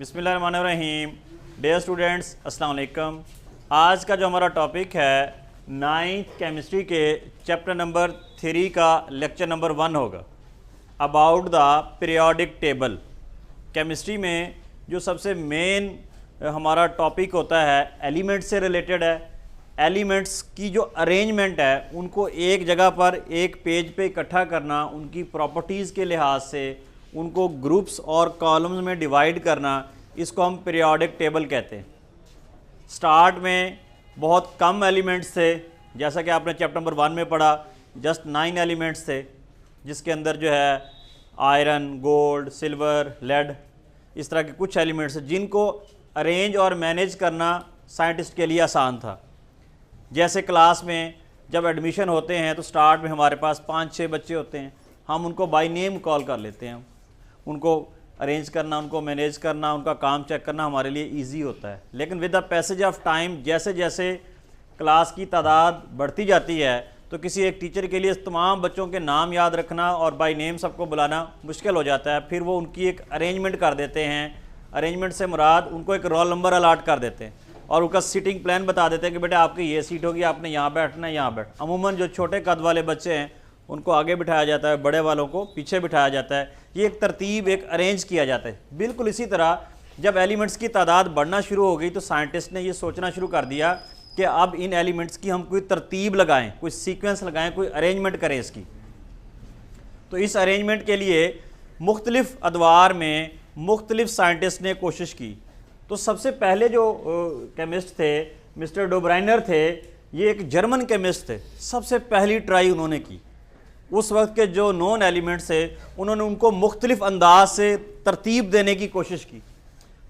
बिस्मिल्लाहिर्रहमानिर्रहीम। Dear students, अस्सलाम वालेकुम। आज का जो हमारा टॉपिक है 9th केमिस्ट्री के चैप्टर नंबर 3 का लेक्चर नंबर 1 होगा, about the periodic table. Chemistry में जो सबसे मेन हमारा टॉपिक होता है एलिमेंट्स से रिलेटेड है। एलिमेंट्स की जो अरेंजमेंट है उनको एक जगह पर एक पेज पे इकट्ठा करना, उनकी प्रॉपर्टीज़ के लिहाज से उनको ग्रुप्स और कॉलम्स में डिवाइड करना, इसको हम पीरियोडिक टेबल कहते हैं। स्टार्ट में बहुत कम एलिमेंट्स थे, जैसा कि आपने चैप्टर नंबर 1 में पढ़ा, जस्ट 9 एलिमेंट्स थे, जिसके अंदर जो है आयरन, गोल्ड, सिल्वर, लेड, इस तरह के कुछ एलिमेंट्स हैं जिनको अरेंज और मैनेज करना साइंटिस्ट के लिए आसान था। जैसे क्लास में जब एडमिशन होते हैं तो स्टार्ट में हमारे पास 5-6 बच्चे होते हैं, हम उनको बाय नेम कॉल कर लेते हैं। उनको अरेंज करना, उनको मैनेज करना, उनका काम चेक करना हमारे लिए इजी होता है। लेकिन with the passage of time, जैसे जैसे क्लास की तादाद बढ़ती जाती है तो किसी एक टीचर के लिए तमाम बच्चों के नाम याद रखना और बाय नेम सबको बुलाना मुश्किल हो जाता है। फिर वो उनकी एक अरेंजमेंट कर देते हैं। अरेंजमेंट से मुराद उनको एक रोल नंबर अलाट कर देते हैं और उनका सीटिंग प्लान बता देते हैं कि बेटा आपकी ये सीट होगी, आपने यहाँ बैठना है, यहाँ बैठ। अमूमन जो छोटे कद वाले बच्चे हैं उनको आगे बिठाया जाता है, बड़े वालों को पीछे बिठाया जाता है। ये एक तरतीब, एक अरेंज किया जाता है। बिल्कुल इसी तरह जब एलिमेंट्स की तादाद बढ़ना शुरू हो गई तो साइंटिस्ट ने ये सोचना शुरू कर दिया कि अब इन एलिमेंट्स की हम कोई तरतीब लगाएं, कोई सीक्वेंस लगाएं, कोई अरेंजमेंट करें इसकी। तो इस अरेंजमेंट के लिए मुख्तलिफ अदवार में मुख्तलिफ साइंटिस्ट ने कोशिश की। तो सबसे पहले जो केमिस्ट थे मिस्टर डोब्राइनर थे, ये एक जर्मन केमिस्ट थे। सबसे पहली ट्राई उन्होंने की। उस वक्त के जो नॉन एलिमेंट्स थे उन्होंने उनको मुख्तलिफ अंदाज से तरतीब देने की कोशिश की।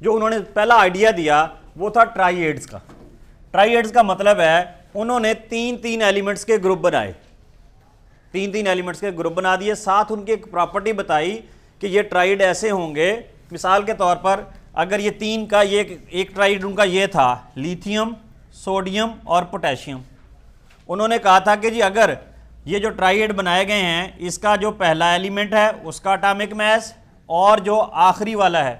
जो उन्होंने पहला आइडिया दिया वो था ट्राइएड्स का। ट्राइएड्स का मतलब है उन्होंने 3-3 एलिमेंट्स के ग्रुप बनाए, 3-3 एलिमेंट्स के ग्रुप बना दिए। साथ उनकी एक प्रॉपर्टी बताई कि ये ट्राइड ऐसे होंगे, मिसाल के तौर पर अगर ये 3 का ये एक ट्राइड उनका ये था लिथियम, सोडियम और पोटेशियम। उन्होंने कहा था कि जी अगर ये जो ट्राइड बनाए गए हैं इसका जो पहला एलिमेंट है उसका एटॉमिक मास और जो आखिरी वाला है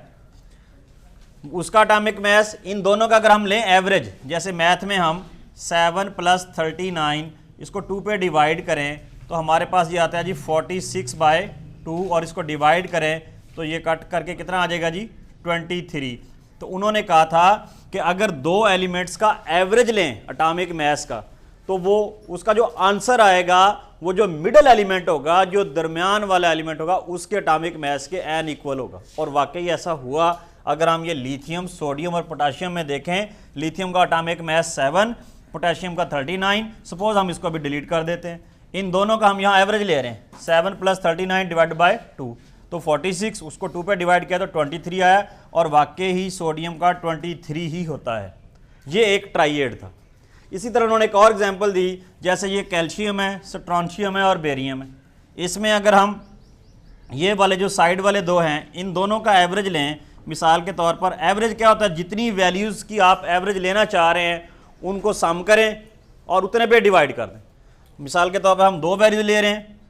उसका एटॉमिक मास, इन दोनों का अगर हम लें एवरेज, जैसे मैथ में हम 7 + 39 इसको 2 पे डिवाइड करें तो हमारे पास ये आता है जी 46/2 और इसको डिवाइड करें तो ये कट करके कितना आ जाएगा जी 23। तो उन्होंने कहा था कि अगर 2 एलिमेंट्स का एवरेज लें एटॉमिक मास का तो वो उसका जो आंसर आएगा वो जो मिडल एलिमेंट होगा, जो दरमियान वाला एलिमेंट होगा, उसके एटॉमिक मास के n इक्वल होगा। और वाकई ऐसा हुआ। अगर हम ये लिथियम, सोडियम और पोटेशियम में देखें, लिथियम का एटॉमिक मास 7, पोटेशियम का 39। सपोज हम इसको अभी डिलीट कर देते हैं, इन दोनों का हम यहाँ एवरेज ले रहे हैं, 7 + 39 डिवाइड बाय 2 तो 46, उसको 2 पे डिवाइड किया तो 23 आया। और वाकई ही सोडियम का 23 ही होता है। ये एक ट्राइएड था। इसी तरह उन्होंने एक और एग्जांपल दी, जैसे ये कैल्शियम है, स्ट्रोंशियम है और बेरियम है। इसमें अगर हम ये वाले जो साइड वाले 2 हैं इन दोनों का एवरेज लें, मिसाल के तौर पर एवरेज क्या होता है, जितनी वैल्यूज़ की आप एवरेज लेना चाह रहे हैं उनको सम करें और उतने पे डिवाइड कर दें। मिसाल के तौर पर हम 2 वैल्यूज ले रहे हैं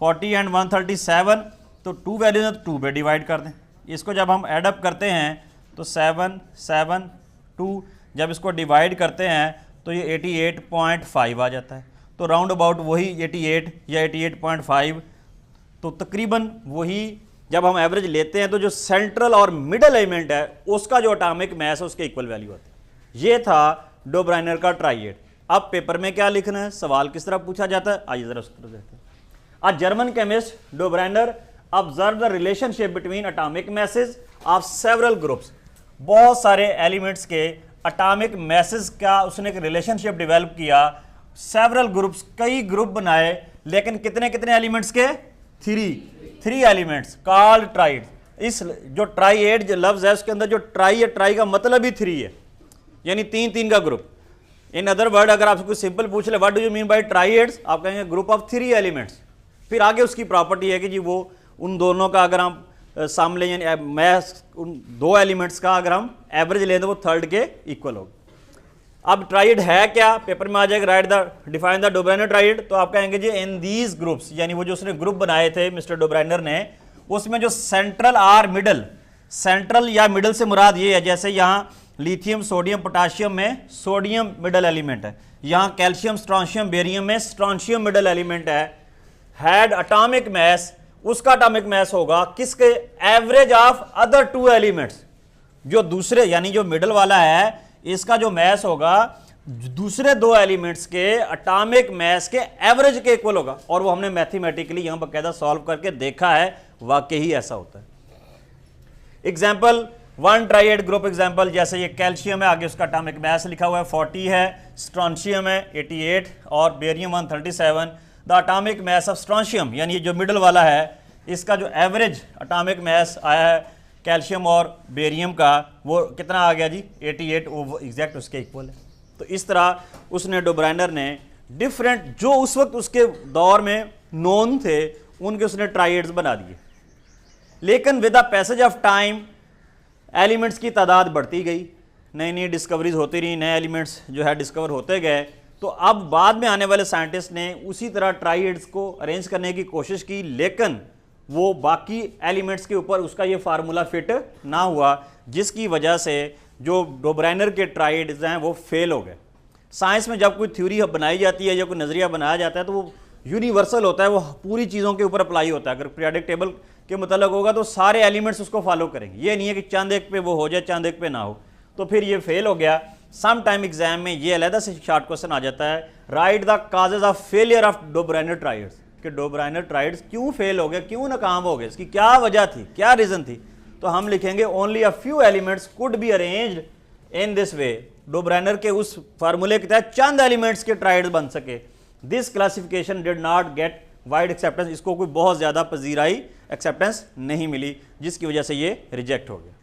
40 और 137, तो 2 वैल्यूज हैं तो 2 पे डिवाइड कर दें। इसको जब हम एडअप करते हैं तो 7, 7, 2 जब इसको डिवाइड करते हैं तो ये 88.5 आ जाता है। तो राउंड अबाउट वही 88 या 88.5, तो तकरीबन वही जब हम एवरेज लेते हैं तो जो सेंट्रल और मिडल एलिमेंट है उसका जो एटॉमिक मास है उसके इक्वल वैल्यू आती है। ये था डोब्राइनर का ट्राइएड। अब पेपर में क्या लिखना है, सवाल किस तरह पूछा जाता है, आइए जरा उस तरफ देखते हैं। A German chemist Döbereiner observe the relationship between atomic masses of several groups. बहुत सारे एलिमेंट्स के एटॉमिक मासेस का उसने एक रिलेशनशिप डेवलप किया। सेवरल ग्रुप्स, कई ग्रुप बनाए, लेकिन कितने कितने एलिमेंट्स के, 3 एलिमेंट्स कॉल्ड ट्राइड। इस जो ट्राइएड जो लफ्ज है उसके अंदर जो ट्राई है, ट्राई का मतलब ही 3 है, यानी 3-3 का ग्रुप। इन अदर वर्ड अगर आपसे कुछ सिंपल पूछ ले what do you mean by triads, आप कहेंगे ग्रुप ऑफ 3 एलिमेंट्स। फिर आगे उसकी प्रॉपर्टी है कि जी वो उन दोनों का अगर हम सामने यानी मैस उन 2 एलिमेंट्स का अगर हम एवरेज लें तो वो 3rd के इक्वल होगा। अब ट्राइड है क्या, पेपर में आ जाएगा right the define the Döbereiner tried. तो आप कहेंगे जी इन दीज ग्रुप्स, यानी वो जो उसने ग्रुप बनाए थे मिस्टर डोब्राइनर ने, उसमें जो सेंट्रल आर मिडल, सेंट्रल या मिडल से मुराद ये है, जैसे यहाँ लिथियम सोडियम पोटाशियम में सोडियम मिडल एलिमेंट है, यहाँ कैल्शियम स्ट्रोंशियम बेरियम में स्ट्रोंशियम मिडल एलिमेंट है। हैड एटॉमिक मास, उसका एटॉमिक मास होगा किसके, average of other two elements, जो दूसरे यानी जो मिडल वाला है इसका जो मास होगा दूसरे दो एलिमेंट्स के एटॉमिक मास के एवरेज के इक्वल होगा। और वो हमने मैथमेटिकली यहां बकायदा सॉल्व करके देखा है, वाकई ही ऐसा होता है। Example one triad group example, जैसे ये कैल्शियम है, आगे उसका एटॉमिक मास लिखा हुआ है 40 है, स्ट्रोंशियम है 88 और barium 137। The atomic mass of strontium यानी ये जो मिडल वाला है इसका जो एवरेज एटॉमिक मास आया है कैल्शियम और बेरियम का वो कितना आ गया जी, 88, वो एग्जैक्ट उसके इक्वल है। तो इस तरह उसने डोब्राइनर ने डिफरेंट जो उस वक्त उसके दौर में नोन थे उनके उसने ट्राइएड्स बना दिए। लेकिन with the passage of time elements की तादाद बढ़ती गई, नई नई डिस्कवरीज होती रही, नए एलिमेंट्स जो है डिस्कवर होते गए। तो अब बाद में आने वाले साइंटिस्ट ने उसी तरह ट्राइएड्स को अरेंज करने की कोशिश की, लेकिन वो बाकी एलिमेंट्स के ऊपर उसका ये फार्मूला फिट ना हुआ, जिसकी वजह से जो डोब्राइनर के ट्राइएड्स हैं वो फेल हो गए। साइंस में जब कोई थ्योरी बनाई जाती है या कोई नज़रिया बनाया जाता है तो वो यूनिवर्सल होता है, वो पूरी चीज़ों के ऊपर अप्लाई होता है। अगर पीरियोडिक टेबल के मतलब होगा तो सारे एलिमेंट्स उसको फॉलो करेंगे, ये नहीं है कि चांद एक पे वो हो जाए चांद एक पे ना हो। तो फिर ये फेल हो गया। सम टाइम एग्जाम में ये अलहदा से शॉर्ट क्वेश्चन आ जाता है, right the causes of failure of Dobereiner triads, कि डोब्राइनर ट्राइएड्स क्यों फेल हो गए, क्यों नाकाम हो गए, इसकी क्या वजह थी, क्या रीज़न थी। तो हम लिखेंगे only a few elements could be arranged in this way. Döbereiner के उस फार्मूले के तहत चंद एलिमेंट्स के ट्राइएड्स बन सके। This classification did not gate wide acceptance, इसको कोई बहुत ज़्यादा पजीराई एक्सेप्टेंस नहीं मिली, जिसकी वजह से ये रिजेक्ट हो गया।